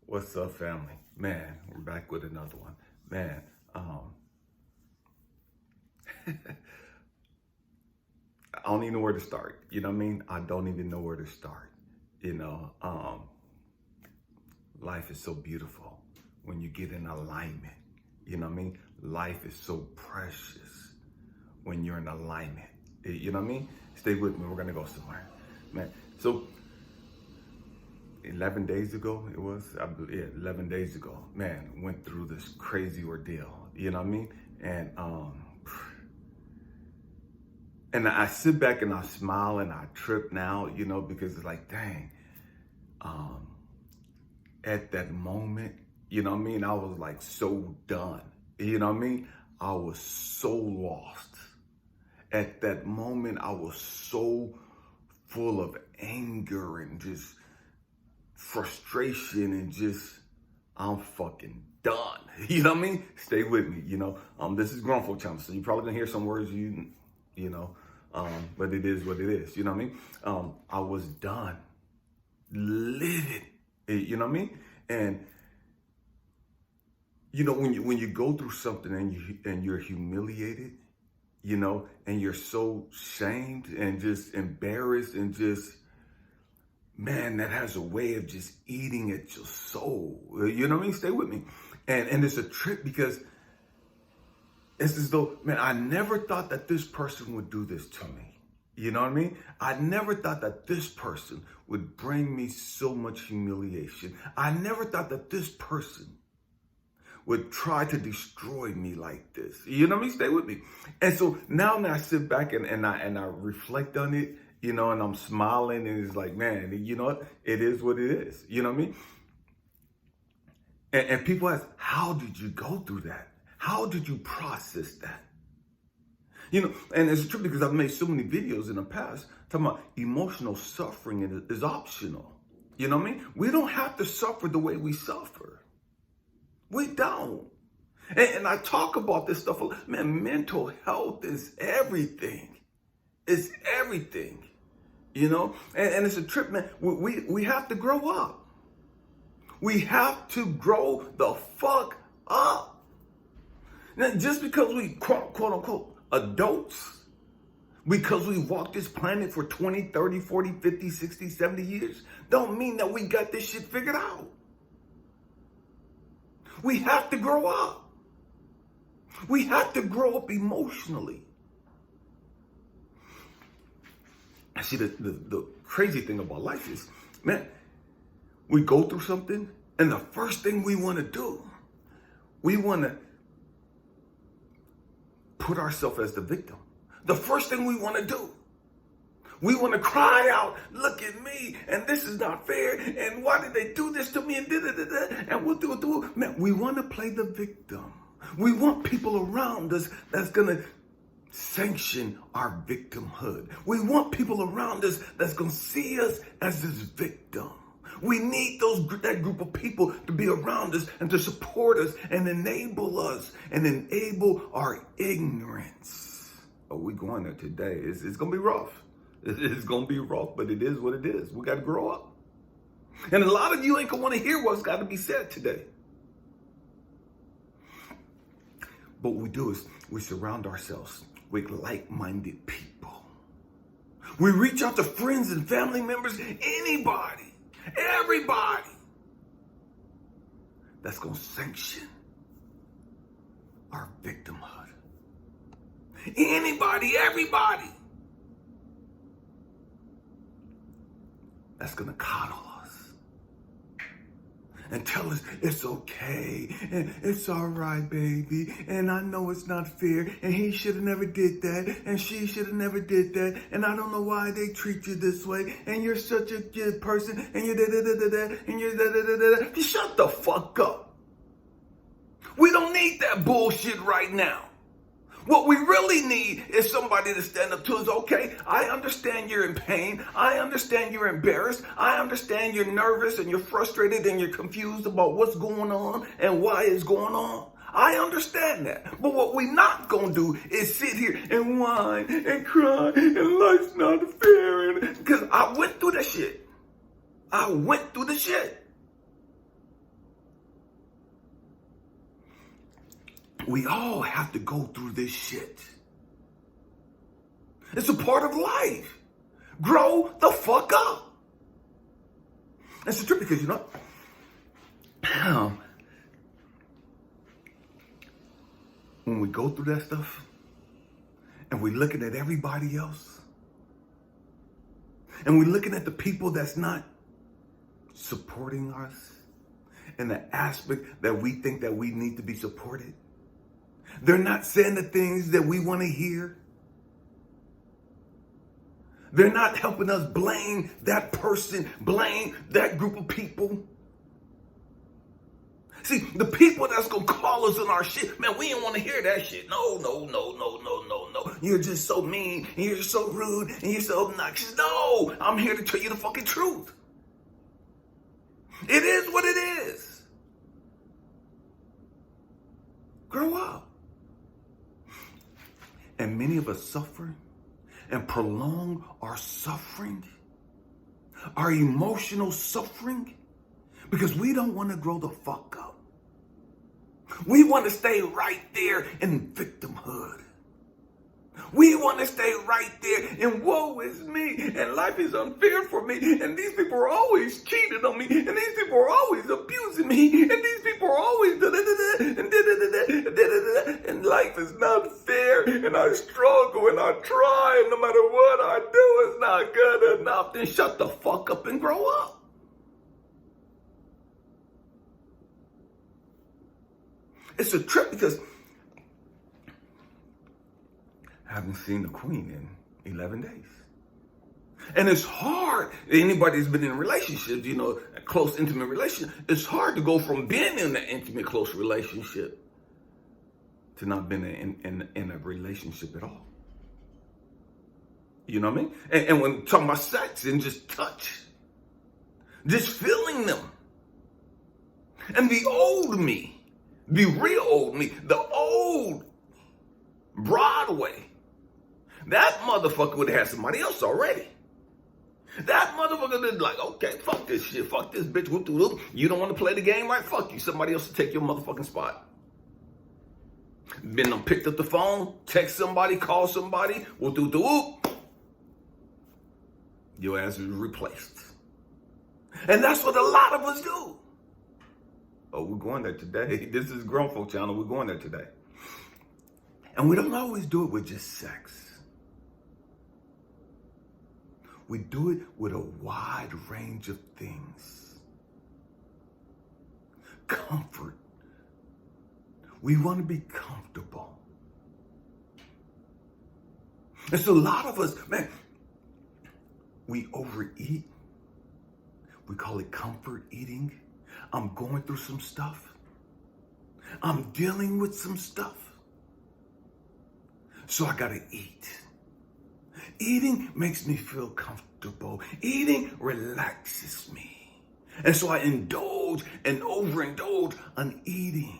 What's up, family? Man, we're back with another one. Man, I don't even know where to start. You know what I mean? I don't even know where to start. You know, life is so beautiful when you get in alignment. You know what I mean? Life is so precious when you're in alignment. You know what I mean? Stay with me. We're going to go somewhere. Man, so 11 days ago, it was, I believe, 11 days ago, man, went through this crazy ordeal, you know what I mean? And I sit back and I smile and I trip now, you know, because it's like, dang, at that moment, you know what I mean? I was like so done, you know what I mean? I was so lost. At that moment, I was so full of anger and just frustration and just, I'm fucking done. You know what I mean? Stay with me, you know. This is Grown Folk Channel, so you're probably gonna hear some words you know, but it is what it is, you know what I mean? I was done, livid, you know what I mean? And you know, when you go through something and you're humiliated, you know, and you're so shamed and just embarrassed and just, man, that has a way of just eating at your soul. You know what I mean? Stay with me. And it's a trip because it's as though, man, I never thought that this person would do this to me. You know what I mean? I never thought that this person would bring me so much humiliation. I never thought that this person would try to destroy me like this. You know what I mean? Stay with me. And so now I sit back and I reflect on it, you know, and I'm smiling and it's like, man, you know what? It is what it is. You know what I mean? And people ask, how did you go through that? How did you process that? You know, and it's true because I've made so many videos in the past talking about emotional suffering is optional. You know what I mean? We don't have to suffer the way we suffer. We don't. And I talk about this stuff. Man, mental health is everything. It's everything. You know? And it's a trip, man. We have to grow up. We have to grow the fuck up. Now, just because we quote unquote adults, because we walked this planet for 20, 30, 40, 50, 60, 70 years, don't mean that we got this shit figured out. We have to grow up. We have to grow up emotionally. See, the crazy thing about life is, man, we go through something, and the first thing we want to do, we want to put ourselves as the victim. The first thing we want to do, we want to cry out, look at me, and this is not fair, and why did they do this to me, and da-da-da-da, and we'll do. Man, we want to play the victim. We want people around us that's going to sanction our victimhood. We want people around us that's going to see us as this victim. We need that group of people to be around us and to support us and enable us and enable our ignorance. Oh, we're going there today. It's going to be rough. It's going to be rough, but it is what it is. We got to grow up. And a lot of you ain't going to want to hear what's got to be said today. But what we do is we surround ourselves with like-minded people. We reach out to friends and family members, anybody, everybody that's going to sanction our victimhood. Anybody, everybody that's going to coddle us and tell us it's okay and it's all right, baby, and I know it's not fair and he should have never did that and she should have never did that and I don't know why they treat you this way and you're such a good person and you're da-da-da-da-da and you're da-da-da-da-da. Shut the fuck up. We don't need that bullshit right now. What we really need is somebody to stand up to us. Okay, I understand you're in pain. I understand you're embarrassed. I understand you're nervous and you're frustrated and you're confused about what's going on and why it's going on. I understand that. But what we're not going to do is sit here and whine and cry and life's not fair. Because I went through that shit. I went through the shit. We all have to go through this shit. It's a part of life. Grow the fuck up. That's the truth, because when we go through that stuff and we're looking at everybody else and we're looking at the people that's not supporting us in the aspect that we think that we need to be supported, they're not saying the things that we want to hear. They're not helping us blame that person, blame that group of people. See, the people that's going to call us on our shit, man, we don't want to hear that shit. No. You're just so mean, and you're just so rude, and you're so obnoxious. No, I'm here to tell you the fucking truth. It is what it is. Grow up. And many of us suffer and prolong our suffering, our emotional suffering, because we don't want to grow the fuck up. We want to stay right there in victimhood. We want to stay right there in woe is me, and life is unfair for me, and these people are always cheating on me, and these people are always abusing me, and these people are always and life is not fair, and I struggle and I try, and no matter what I do, it's not good enough. Then shut the fuck up and grow up. It's a trip because I haven't seen the Queen in 11 days. And it's hard. Anybody who's been in a relationship, a close, intimate relationship, it's hard to go from being in an intimate, close relationship to not being in a relationship at all. You know what I mean? And when talking about sex and just touch, just feeling them. And the old me, the real old me, the old Broadway, that motherfucker would have had somebody else already. That motherfucker would be like, okay, fuck this shit, fuck this bitch, whoop, whoop, whoop. You don't want to play the game, right? Fuck you. Somebody else will take your motherfucking spot. Been picked up the phone, text somebody, call somebody, whoop, whoop, whoop. Your ass is replaced. And that's what a lot of us do. Oh, we're going there today. This is Grown Folk Channel. We're going there today. And we don't always do it with just sex. We do it with a wide range of things. Comfort. We want to be comfortable. And so a lot of us, man, we overeat. We call it comfort eating. I'm going through some stuff. I'm dealing with some stuff. So I gotta eat. Eating makes me feel comfortable. Eating relaxes me. And so I indulge and overindulge on eating.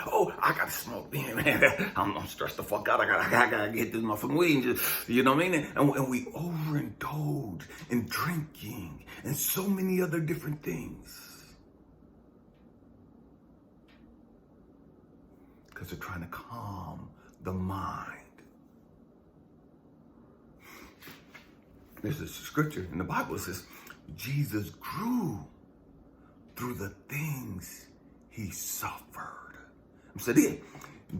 Oh, I gotta smoke, man. I'm stressed the fuck out. I gotta get this motherfucking weed. And just, you know what I mean? And we overindulge in drinking and so many other different things. Because they're trying to calm the mind. There's a scripture in the Bible that says, Jesus grew through the things he suffered. I'm saying,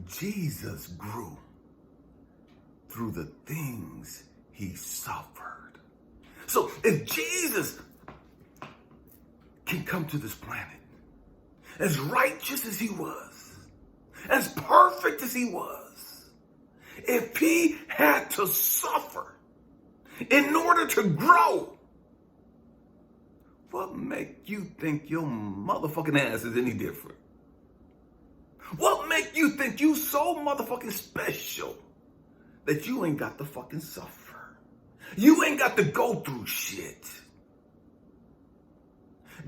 Jesus grew through the things he suffered. So if Jesus can come to this planet as righteous as he was, as perfect as he was, if he had to suffer in order to grow, what make you think your motherfucking ass is any different? What make you think you so motherfucking special that you ain't got to fucking suffer? You ain't got to go through shit.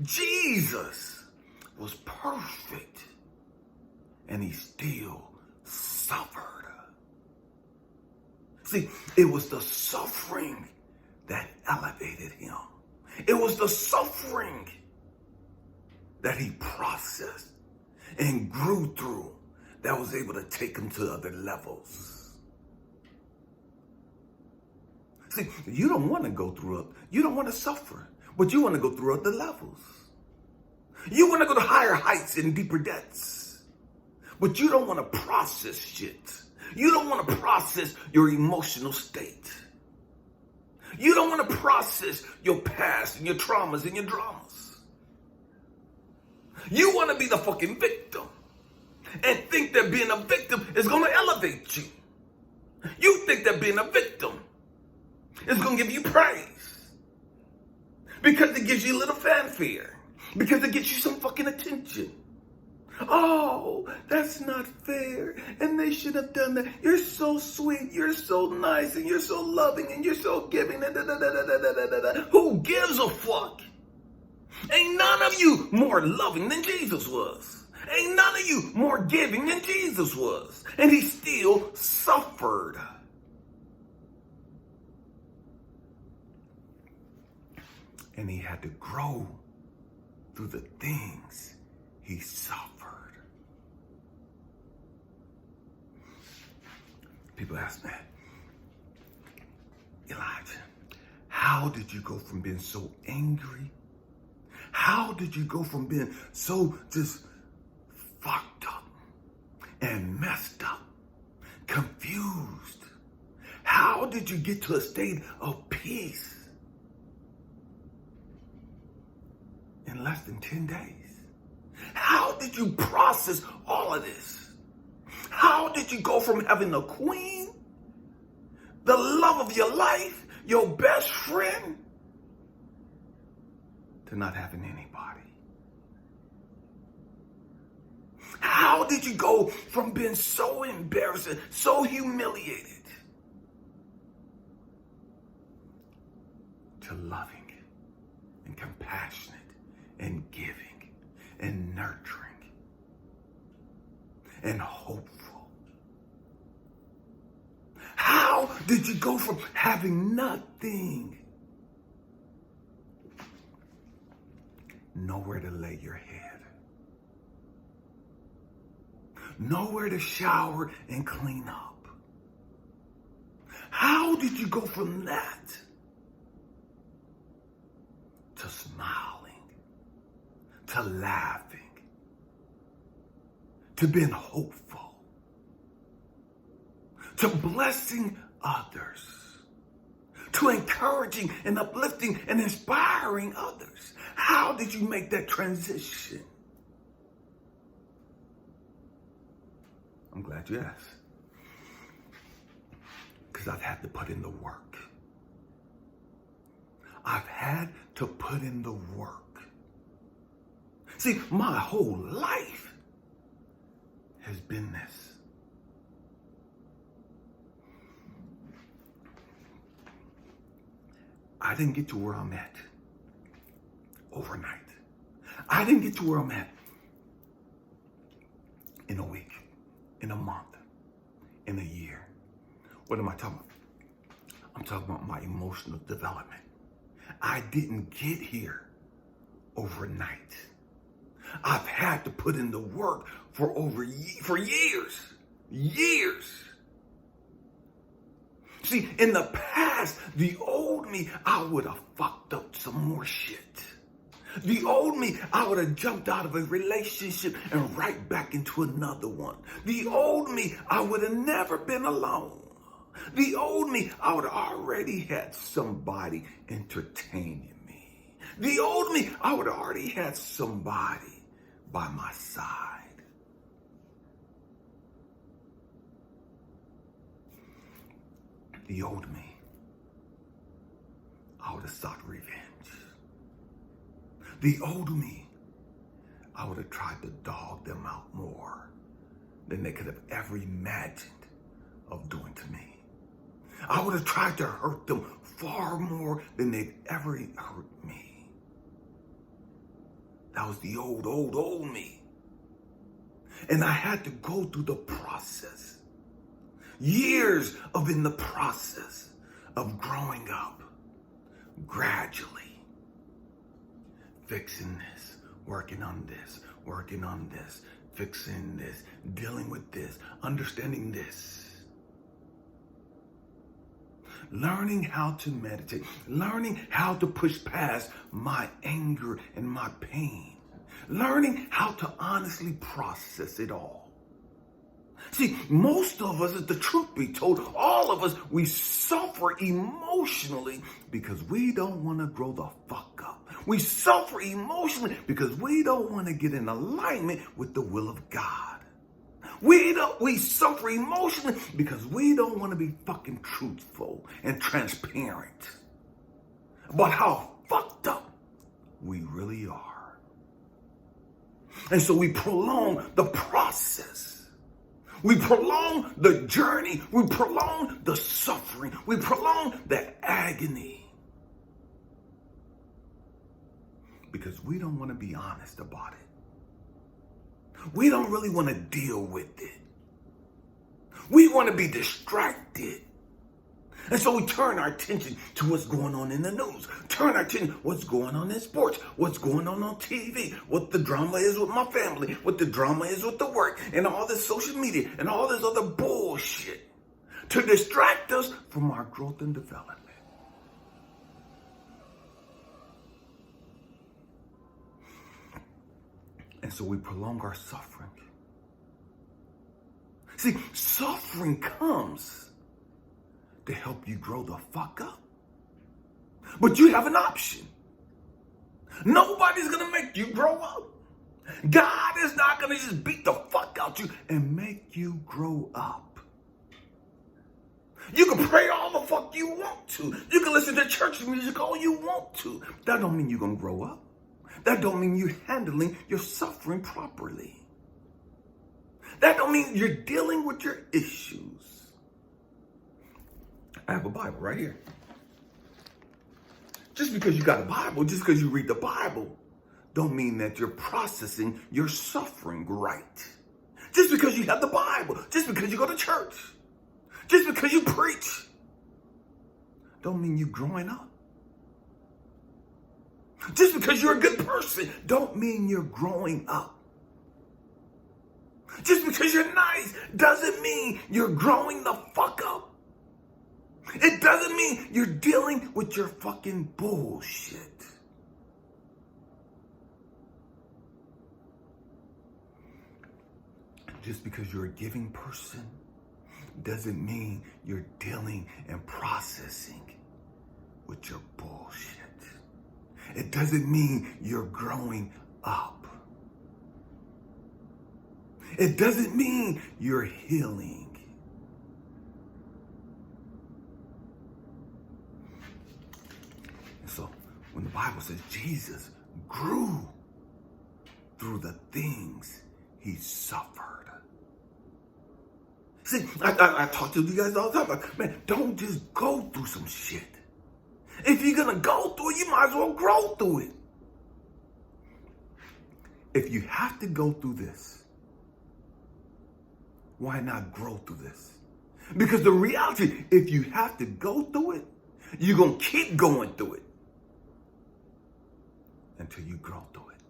Jesus was perfect and he still suffered. See, it was the suffering that elevated him. It was the suffering that he processed and grew through that was able to take him to other levels. See, you don't want to go through it. You don't want to suffer, but you want to go through other levels. You want to go to higher heights and deeper depths, but you don't want to process shit. You don't want to process your emotional state. You don't want to process your past and your traumas and your dramas. You want to be the fucking victim and think that being a victim is going to elevate you. You think that being a victim is going to give you praise because it gives you a little fanfare, because it gets you some fucking attention. Oh, that's not fair, and they should have done that. You're so sweet, you're so nice, and you're so loving, and you're so giving. Who gives a fuck? Ain't none of you more loving than Jesus was. Ain't none of you more giving than Jesus was. And he still suffered. And he had to grow through the things he suffered. People ask me, Elijah, how did you go from being so angry? How did you go from being so just fucked up and messed up, confused? How did you get to a state of peace in less than 10 days? How did you process all of this? How did you go from having a queen, the love of your life, your best friend, to not having anybody? How did you go from being so embarrassed, so humiliated, to loving and compassionate and giving and nurturing and hopeful? How did you go from having nothing, nowhere to lay your head, nowhere to shower and clean up? How did you go from that to smiling, to laughing, to being hopeful, to blessing others, to encouraging and uplifting and inspiring others? How did you make that transition? I'm glad you asked, because I've had to put in the work. I've had to put in the work. See, my whole life has been this. I didn't get to where I'm at overnight. I didn't get to where I'm at in a week, in a month, in a year. What am I talking about? I'm talking about my emotional development. I didn't get here overnight. I've had to put in the work for years. See, in the past, the old me, I would have fucked up some more shit. The old me, I would have jumped out of a relationship and right back into another one. The old me, I would have never been alone. The old me, I would have already had somebody entertaining me. The old me, I would have already had somebody by my side. The old me, I would have sought revenge. The old me, I would have tried to dog them out more than they could have ever imagined of doing to me. I would have tried to hurt them far more than they'd ever hurt me. That was the old me. And I had to go through the process. Years of in the process of growing up, gradually fixing this, working on this, fixing this, dealing with this, understanding this. Learning how to meditate, learning how to push past my anger and my pain, learning how to honestly process it all. See, most of us, if the truth be told, all of us, we suffer emotionally because we don't want to grow the fuck up. We suffer emotionally because we don't want to get in alignment with the will of God. We suffer emotionally because we don't want to be fucking truthful and transparent about how fucked up we really are. And so we prolong the process. We prolong the journey. We prolong the suffering. We prolong the agony. Because we don't want to be honest about it. We don't really want to deal with it. We want to be distracted. And so we turn our attention to what's going on in the news. Turn our attention to what's going on in sports. What's going on TV. What the drama is with my family. What the drama is with the work. And all this social media. And all this other bullshit. To distract us from our growth and development. And so we prolong our suffering. See, suffering comes to help you grow the fuck up. But you have an option. Nobody's going to make you grow up. God is not going to just beat the fuck out you and make you grow up. You can pray all the fuck you want to. You can listen to church music all you want to. That don't mean you're going to grow up. That don't mean you're handling your suffering properly. That don't mean you're dealing with your issues. I have a Bible right here. Just because you got a Bible, just because you read the Bible, don't mean that you're processing your suffering right. Just because you have the Bible, just because you go to church, just because you preach, don't mean you're growing up. Just because you're a good person, don't mean you're growing up. Just because you're nice doesn't mean you're growing the fuck up. It doesn't mean you're dealing with your fucking bullshit. Just because you're a giving person doesn't mean you're dealing and processing with your bullshit. It doesn't mean you're growing up. It doesn't mean you're healing. And so when the Bible says Jesus grew through the things he suffered. See, I talk to you guys all the time. Like, man, don't just go through some shit. If you're going to go through it, you might as well grow through it. If you have to go through this, why not grow through this? Because the reality, if you have to go through it, you're going to keep going through it until you grow through it.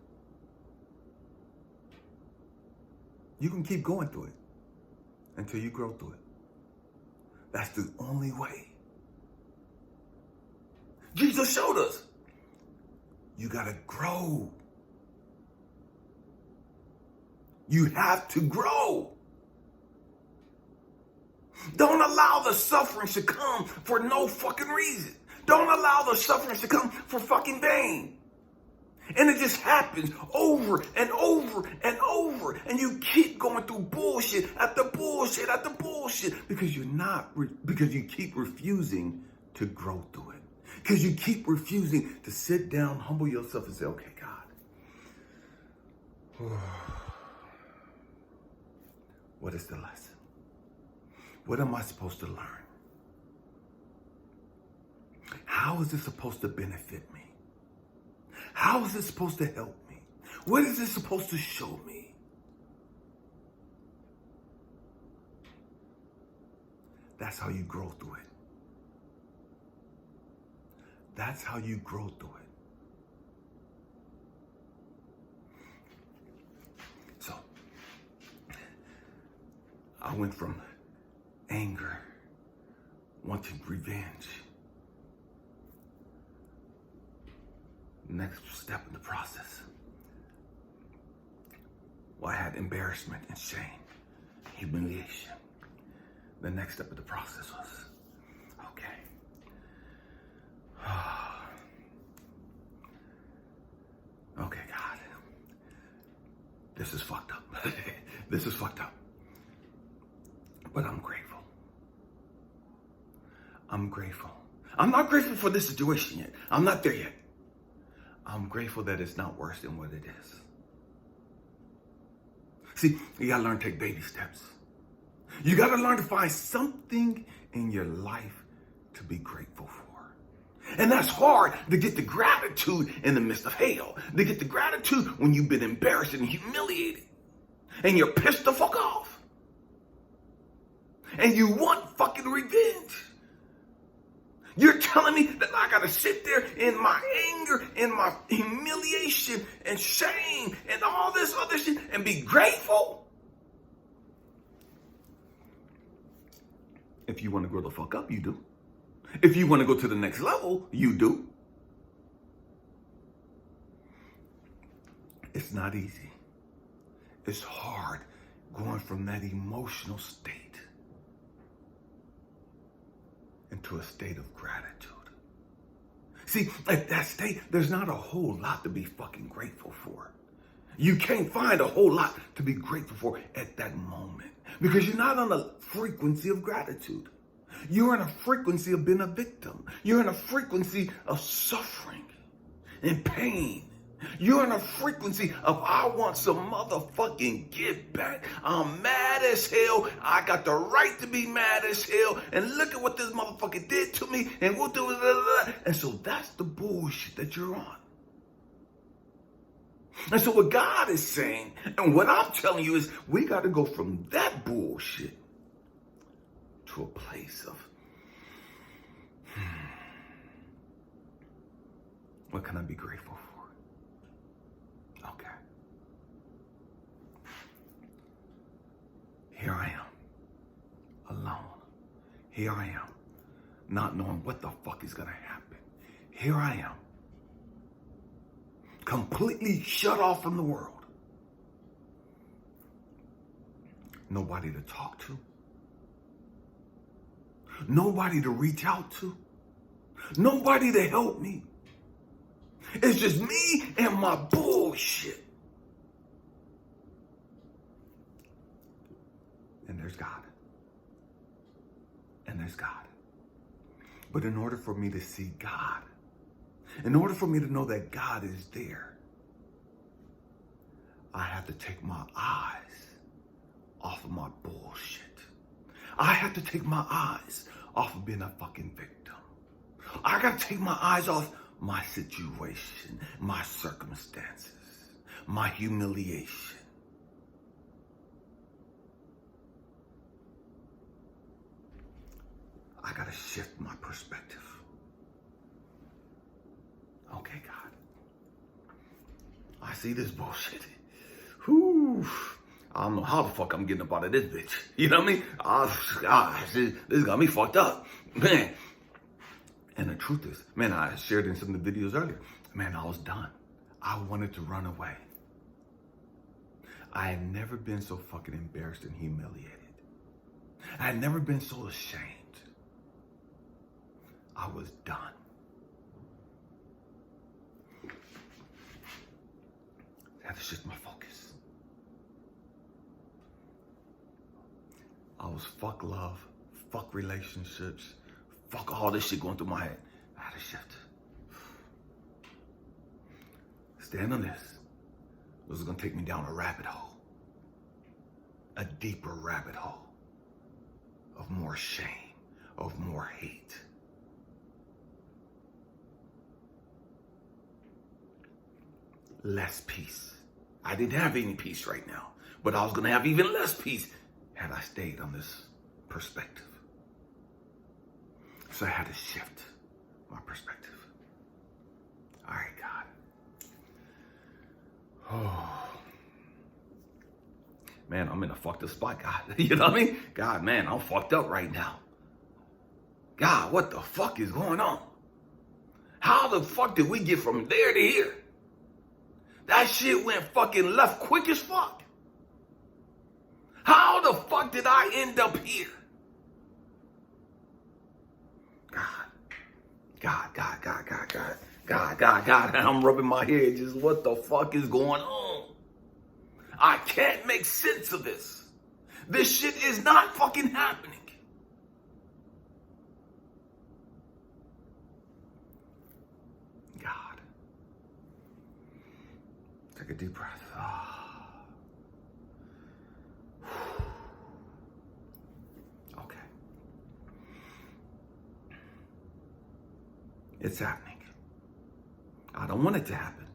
You can keep going through it until you grow through it. That's the only way. Jesus showed us. You got to grow. You have to grow. Don't allow the suffering to come for no fucking reason. Don't allow the suffering to come for fucking vain. And it just happens over and over and over. And you keep going through bullshit after bullshit after bullshit because because you keep refusing to grow through it. Because you keep refusing to sit down, humble yourself and say, okay, God, what is the lesson? What am I supposed to learn? How is this supposed to benefit me? How is this supposed to help me? What is this supposed to show me? That's how you grow through it. That's how you grow through it. So, I went from anger, wanting revenge. Next step in the process. Well, I had embarrassment and shame, humiliation. The next step of the process was, okay. Okay, God. This is fucked up. This is fucked up. But I'm grateful. I'm grateful. I'm not grateful for this situation yet. I'm not there yet. I'm grateful that it's not worse than what it is. See, you gotta learn to take baby steps. You gotta learn to find something in your life to be grateful for. And that's hard, to get the gratitude in the midst of hell. To get the gratitude when you've been embarrassed and humiliated. And you're pissed the fuck off. And you want fucking revenge. You're telling me that I gotta sit there in my anger, in my humiliation and shame and all this other shit and be grateful? If you want to grow the fuck up, you do. If you want to go to the next level, you do. It's not easy. It's hard going from that emotional state into a state of gratitude. See, at that state, there's not a whole lot to be fucking grateful for. You can't find a whole lot to be grateful for at that moment because you're not on a frequency of gratitude. You're in a frequency of being a victim. You're in a frequency of suffering and pain. You're in a frequency of I want some motherfucking get back. I'm mad as hell. I got the right to be mad as hell. And look at what this motherfucker did to me. And we'll do it. And so that's the bullshit that you're on. And so what God is saying, and what I'm telling you is we got to go from that bullshit to a place of, what can I be grateful for? Okay. Here I am, alone. Here I am, not knowing what the fuck is gonna happen. Here I am, completely shut off from the world. Nobody to talk to. Nobody to reach out to. Nobody to help me. It's just me and my bullshit. And there's God. And there's God. But in order for me to see God, in order for me to know that God is there, I have to take my eyes off of my bullshit. I have to take my eyes off of being a fucking victim. I gotta take my eyes off my situation, my circumstances, my humiliation. I gotta shift my perspective. Okay, God. I see this bullshit. Whew. I don't know how the fuck I'm getting up out of this bitch. You know what I mean? This got me fucked up. Man. And the truth is, man, I shared in some of the videos earlier, man, I was done. I wanted to run away. I had never been so fucking embarrassed and humiliated. I had never been so ashamed. I was done. I had to shift my focus. I was fuck love, fuck relationships, fuck all this shit going through my head. I had to shift. Stand on this. This is going to take me down a rabbit hole. A deeper rabbit hole. Of more shame. Of more hate. Less peace. I didn't have any peace right now. But I was going to have even less peace had I stayed on this perspective. So I had to shift my perspective. All right, God. Oh. man, I'm in a fucked up spot, God. You know what I mean? God, man, I'm fucked up right now. God, what the fuck is going on? How the fuck did we get from there to here? That shit went fucking left quick as fuck. How the fuck did I end up here? God. And I'm rubbing my head just what the fuck is going on? I can't make sense of this. This shit is not fucking happening. God. Take a deep breath. Okay. It's happening. I don't want it to happen,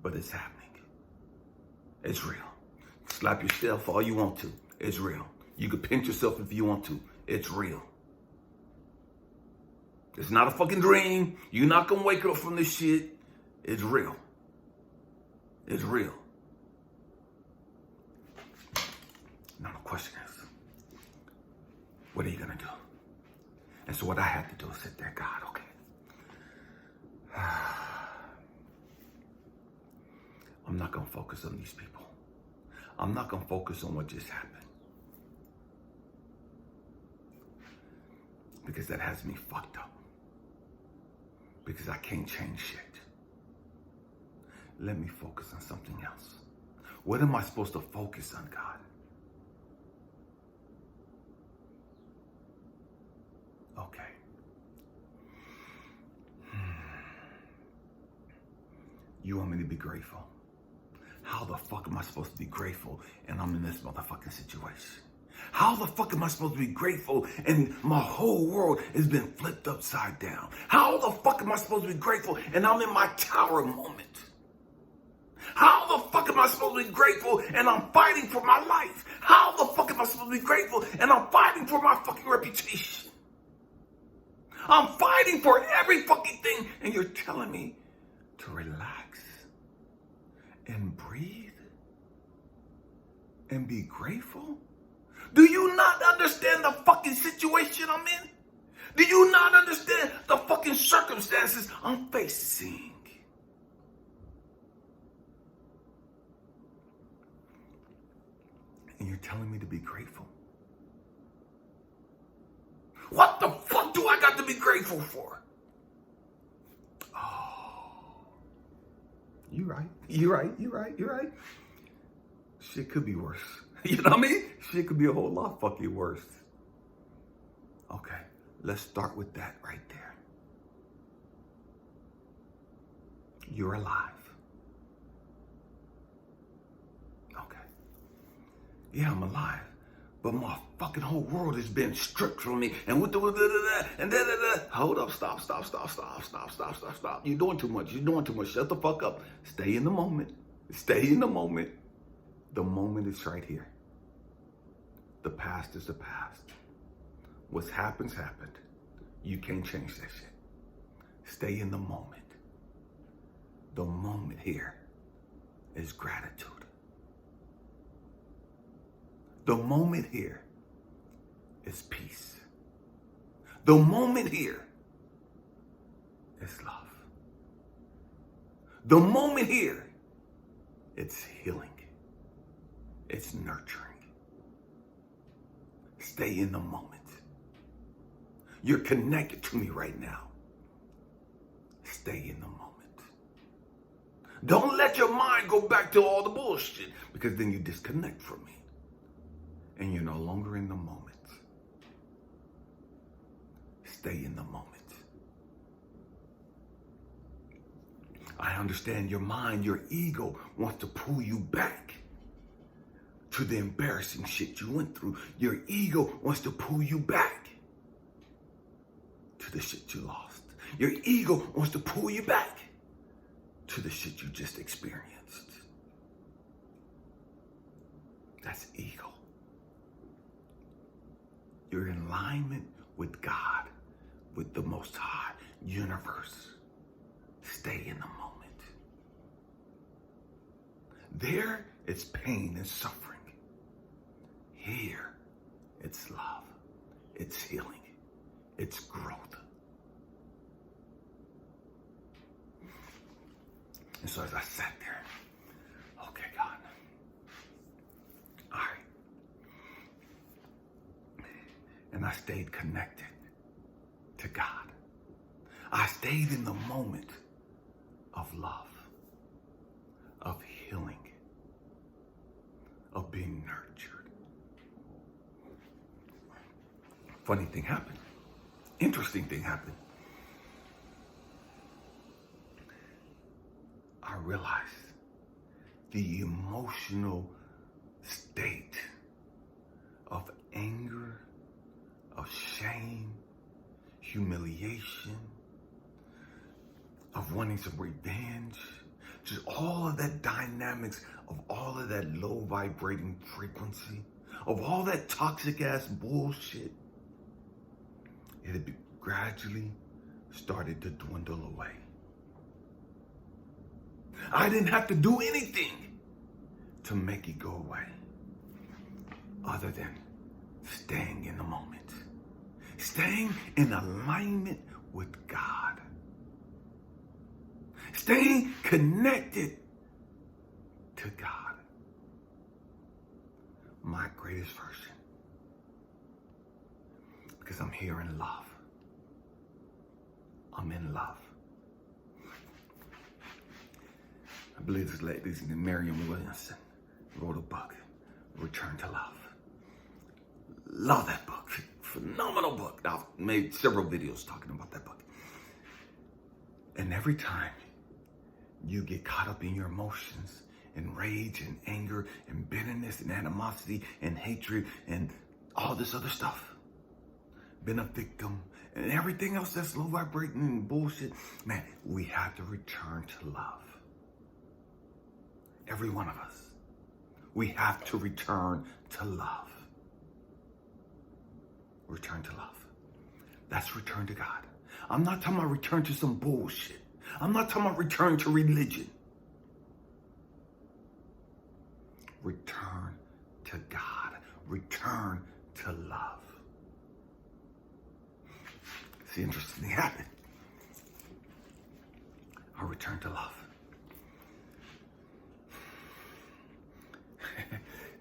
but it's happening. It's real. Slap yourself all you want to. It's real. You can pinch yourself if you want to. It's real. It's not a fucking dream. You're not gonna wake up from this shit. It's real. It's real. Now the question is, what are you gonna do? And so what I had to do is sit there, God, okay. I'm not going to focus on these people. I'm not going to focus on what just happened. Because that has me fucked up. Because I can't change shit. Let me focus on something else. What am I supposed to focus on, God? Okay. You want me to be grateful? How the fuck am I supposed to be grateful and I'm in this motherfucking situation? How the fuck am I supposed to be grateful and my whole world has been flipped upside down? How the fuck am I supposed to be grateful and I'm in my tower moment? How the fuck am I supposed to be grateful and I'm fighting for my life? How the fuck am I supposed to be grateful and I'm fighting for my fucking reputation? I'm fighting for every fucking thing and you're telling me to relax and breathe and be grateful? Do you not understand the fucking situation I'm in? Do you not understand the fucking circumstances I'm facing? And you're telling me to be grateful? What the fuck do I got to be grateful for? You're right. Shit could be worse. You know what I mean? Shit could be a whole lot fucking worse. Okay, let's start with that right there. You're alive. Okay. Yeah, I'm alive. But my fucking whole world has been stripped from me. And with the hold up, stop. You're doing too much. Shut the fuck up. Stay in the moment. The moment is right here. The past is the past. What's happened. You can't change that shit. Stay in the moment. The moment here is gratitude. The moment here is peace. The moment here is love. The moment here, it's healing. It's nurturing. Stay in the moment. You're connected to me right now. Stay in the moment. Don't let your mind go back to all the bullshit, because then you disconnect from me. And you're no longer in the moment. Stay in the moment. I understand your mind, your ego wants to pull you back to the embarrassing shit you went through. Your ego wants to pull you back to the shit you lost. Your ego wants to pull you back to the shit you just experienced. That's ego. You're in alignment with God, with the Most High, universe. Stay in the moment. There, it's pain and suffering. Here, it's love. It's healing. It's growth. And so as I sat there, okay, God, all right. And I stayed connected to God. I stayed in the moment of love, of healing, of being nurtured. Funny thing happened. Interesting thing happened. I realized the emotional state of anger, of shame, humiliation, of wanting some revenge, just all of that dynamics of all of that low vibrating frequency, of all that toxic ass bullshit, it had gradually started to dwindle away. I didn't have to do anything to make it go away other than staying in the moment, staying in alignment with God, staying connected to God, my greatest version, because I'm here in love. I'm in love. I believe this lady, Mariam Williamson, wrote a book, Return to Love. Love that book. Phenomenal book. I've made several videos talking about that book. And every time you get caught up in your emotions and rage and anger and bitterness and animosity and hatred and all this other stuff, been a victim and everything else that's low vibrating and bullshit, man, we have to return to love. Every one of us. We have to return to love. Return to love. That's return to God. I'm not talking about return to some bullshit. I'm not talking about return to religion. Return to God. Return to love. See, interesting thing happened. I returned to love.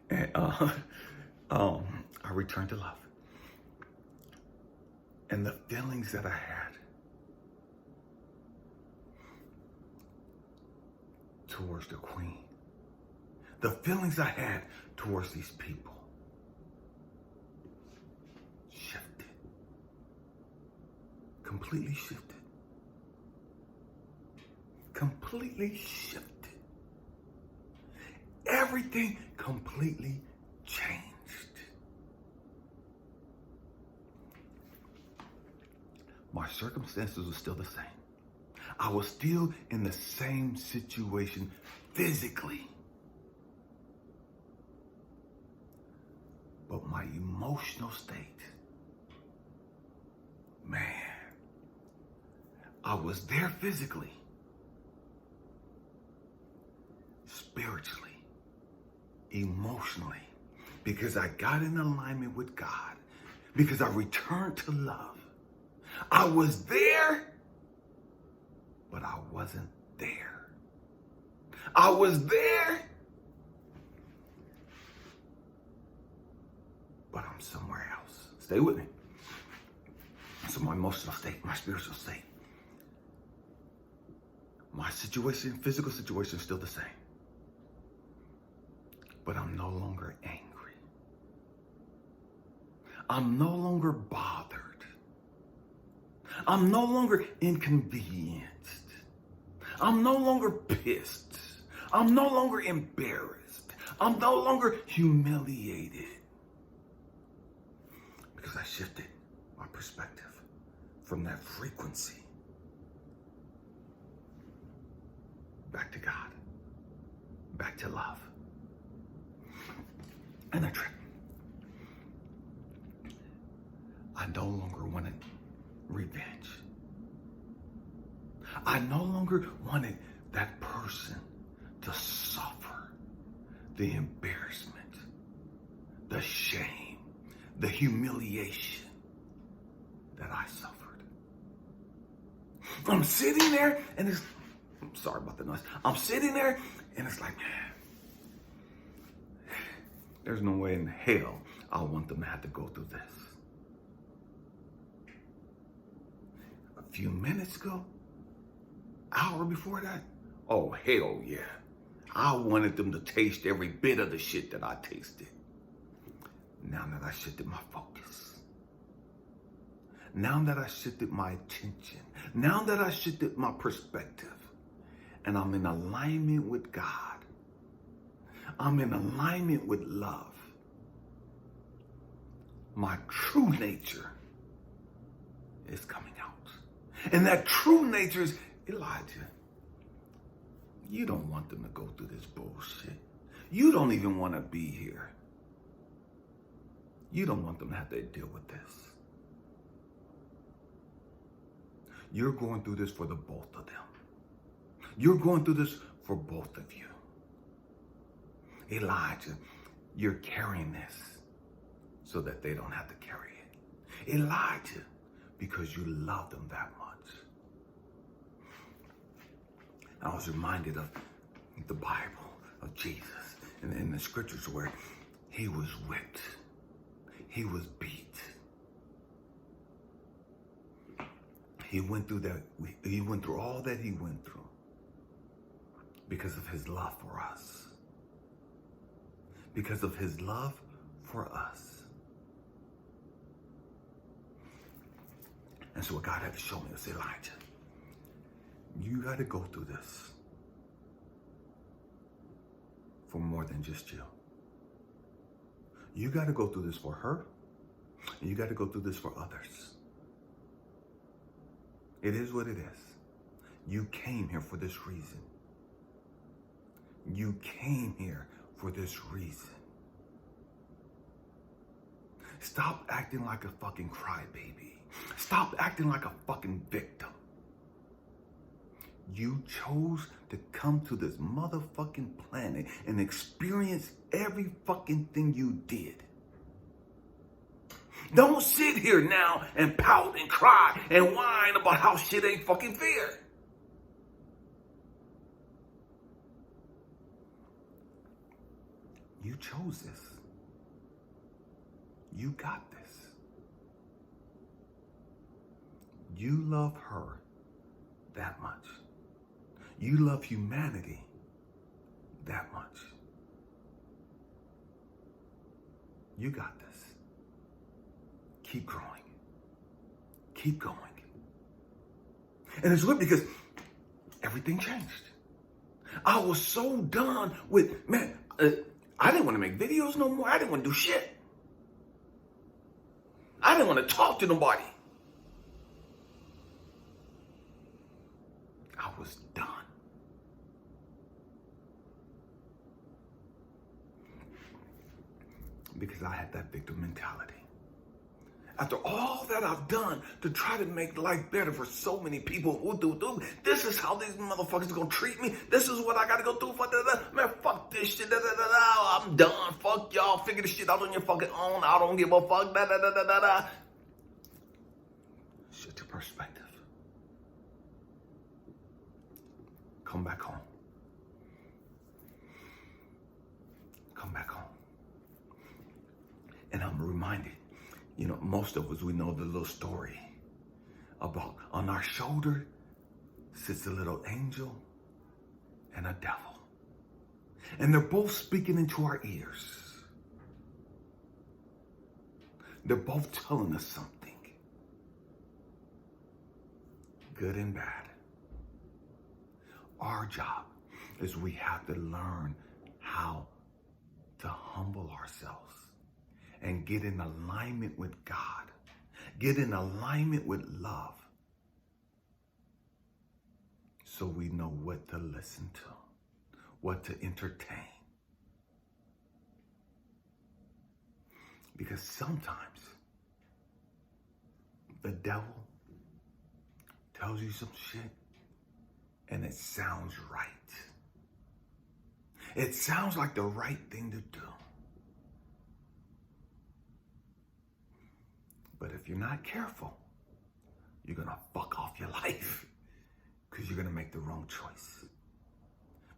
And I returned to love. And the feelings that I had towards the queen, the feelings I had towards these people shifted. Completely shifted. Completely shifted. Everything completely changed. My circumstances were still the same. I was still in the same situation physically. But my emotional state, man, I was there physically, spiritually, emotionally, because I got in alignment with God, because I returned to love. I was there, but I wasn't there. I was there, but I'm somewhere else. Stay with me. So my emotional state, my spiritual state, my situation, physical situation is still the same. But I'm no longer angry. I'm no longer bothered. I'm no longer inconvenienced. I'm no longer pissed. I'm no longer embarrassed. I'm no longer humiliated. Because I shifted my perspective from that frequency back to God, back to love. And I tripped. I no longer wanted revenge. I no longer wanted that person to suffer the embarrassment, the shame, the humiliation that I suffered. I'm sitting there and I'm sorry about the noise. I'm sitting there and it's like, there's no way in hell I want them to have to go through this. A few minutes ago, hour before that, oh, hell yeah. I wanted them to taste every bit of the shit that I tasted. Now that I shifted my focus, now that I shifted my attention, now that I shifted my perspective, and I'm in alignment with God, I'm in alignment with love, my true nature is coming out. And that true nature is, Elijah, you don't want them to go through this bullshit. You don't even want to be here. You don't want them to have to deal with this. You're going through this for the both of them. You're going through this for both of you. Elijah, you're carrying this so that they don't have to carry it. Elijah, because you love them that much. I was reminded of the Bible, of Jesus, and in the scriptures where he was whipped, he was beat. He went through that. He went through all that he went through because of his love for us. Because of his love for us. And so what God had to show me was, Elijah, you got to go through this for more than just you. You got to go through this for her, and you got to go through this for others. It is what it is. You came here for this reason. You came here for this reason. Stop acting like a fucking crybaby. Stop acting like a fucking victim. You chose to come to this motherfucking planet and experience every fucking thing you did. Don't sit here now and pout and cry and whine about how shit ain't fucking fair. You chose this. You got this. You love her that much. You love humanity that much. You got this. Keep growing. Keep going. And it's weird because everything changed. I was so done with, man, I didn't want to make videos no more. I didn't want to do shit. I didn't want to talk to nobody. I was done. Because I had that victim mentality. After all that I've done to try to make life better for so many people, this is how these motherfuckers are gonna treat me. This is what I gotta go through for man, fuck this shit. I'm done. Fuck y'all. Figure this shit out on your fucking own. I don't give a fuck. Shut your perspective. Come back home. Come back home. And I'm reminded, you know, most of us, we know the little story about on our shoulder sits a little angel and a devil. And they're both speaking into our ears. They're both telling us something, good and bad. Our job is we have to learn how to humble ourselves and get in alignment with God. Get in alignment with love. So we know what to listen to, what to entertain. Because sometimes the devil tells you some shit and it sounds right. It sounds like the right thing to do. But if you're not careful, you're going to fuck off your life because you're going to make the wrong choice.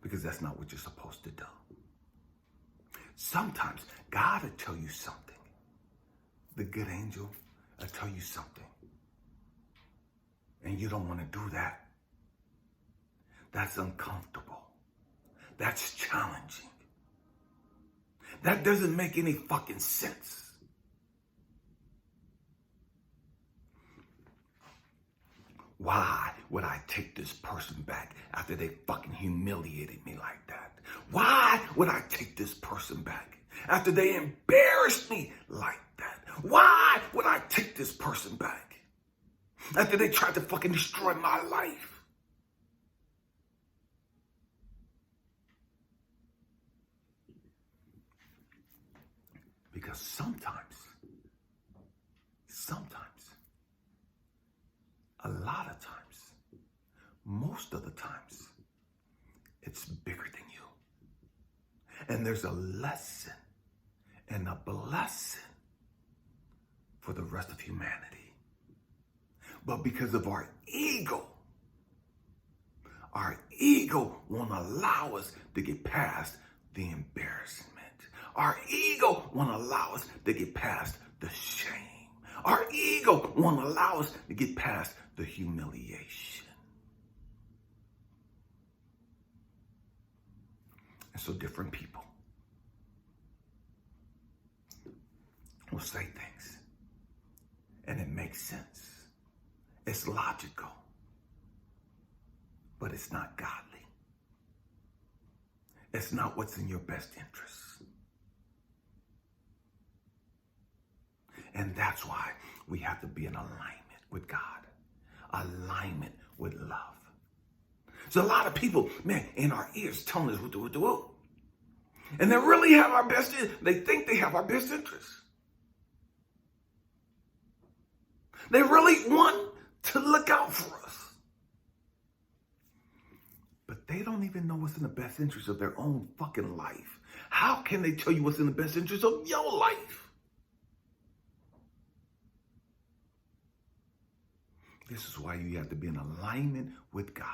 Because that's not what you're supposed to do. Sometimes God will tell you something. The good angel will tell you something. And you don't want to do that. That's uncomfortable. That's challenging. That doesn't make any fucking sense. Why would I take this person back after they fucking humiliated me like that? Why would I take this person back after they embarrassed me like that? Why would I take this person back after they tried to fucking destroy my life? Because sometimes, a lot of times, most of the times, it's bigger than you. And there's a lesson and a blessing for the rest of humanity. But because of our ego won't allow us to get past the embarrassment. Our ego won't allow us to get past the shame. Our ego won't allow us to get past the humiliation. And so different people will say things, and it makes sense. It's logical, but it's not godly. It's not what's in your best interest. And that's why we have to be in alignment with God, alignment with love. So a lot of people, man, in our ears telling us what to do. And they really have our best interest. They think they have our best interest. They really want to look out for us. But they don't even know what's in the best interest of their own fucking life. How can they tell you what's in the best interest of your life? This is why you have to be in alignment with God.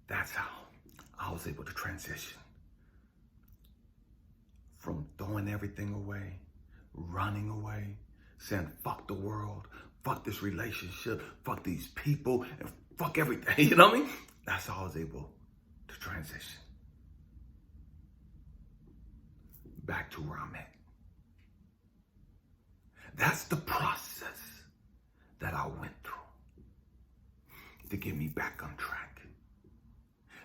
That's how I was able to transition from throwing everything away, running away, saying fuck the world, fuck this relationship, fuck these people, and fuck everything. You know what I mean? That's how I was able to transition back to where I'm at. That's the process that I went through to get me back on track,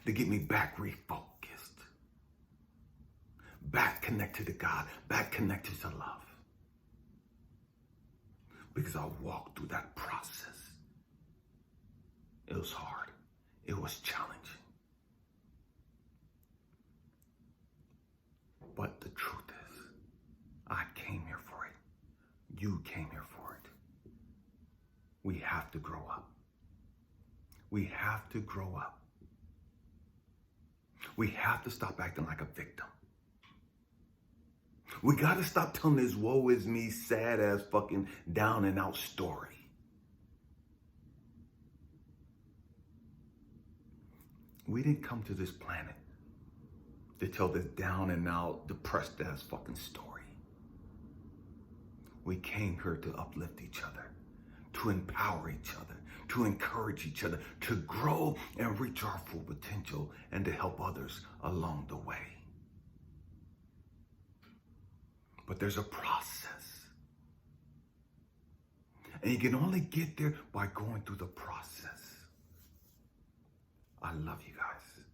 to get me back refocused, back connected to God, back connected to love. Because I walked through that process. It was hard. It was challenging. But the truth is, I came here for it. You came here for it. We have to grow up. We have to grow up. We have to stop acting like a victim. We got to stop telling this woe is me, sad ass fucking down and out story. We didn't come to this planet to tell this down and out, depressed ass fucking story. We came here to uplift each other, to empower each other, to encourage each other, to grow and reach our full potential, and to help others along the way. But there's a process. And you can only get there by going through the process. I love you guys.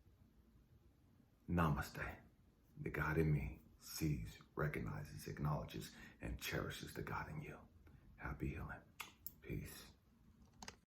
Namaste. The God in me sees, recognizes, acknowledges, and cherishes the God in you. Happy healing. Peace.